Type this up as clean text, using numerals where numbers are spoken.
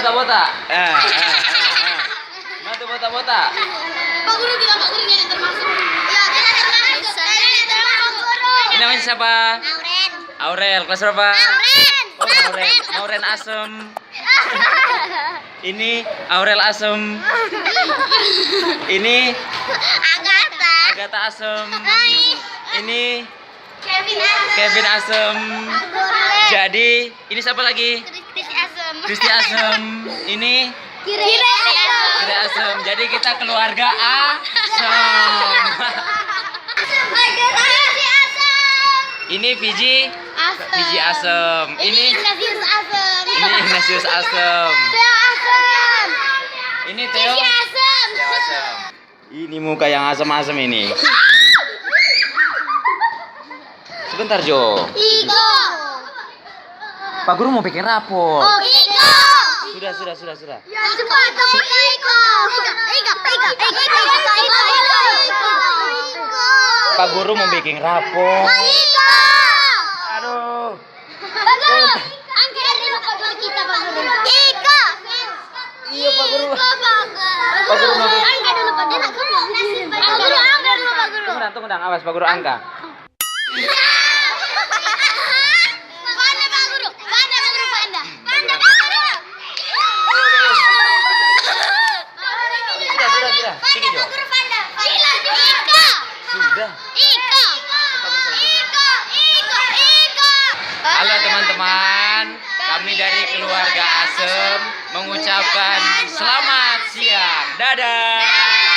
botak-botak. Mana tuh botak-botak? Pak Guru bilang Pak Gurunya yang termasuk. Iya, dia termasuk. Dia termasuk. Ini namanya siapa? Auren. Aurel, kelas berapa? Auren. Oh, Auren. Auren Asem. Ini Aurel Asem. Ini Agatha. Agatha Asem. Hai. Ini Kevin Asem. Kevin Asem. Jadi, ini siapa lagi? Kristi Asem. Kristi Asem. Ini Kire Asem. Kire Asem. Jadi kita keluarga Asem. Agatha Asem. Ini Fiji. Asem. Fiji Asem. Ini Ignatius Asem. Ignatius Asem. Theo Asem. Ini Theo. Cici Asem. Theo Asem. Ini muka yang asem-asem ini. Sebentar Jo. Iko. Pak Guru mau bikin rapor. Oh, Iko. Sudah. Ya cepat dong Iko. Pak Guru mau bikin rapor. Iko. Aduh. Pak Guru. Angkat dari Pak Guru kita Pak Guru. Iko. Iya Pak Guru. Pak Guru mau angkat dulu Pak Guru. Pak Guru angkat dulu Pak Guru. Tunggu dah, awas Pak Guru angka. Panda Pak Guru. Panda Pak Guru panda. Panda Pak Guru. Sudah. Sini Jo. Pak Guru panda. Ika. Sudah. Ika. Halo teman-teman, kami dari keluarga Asem mengucapkan selamat siang. Dadah.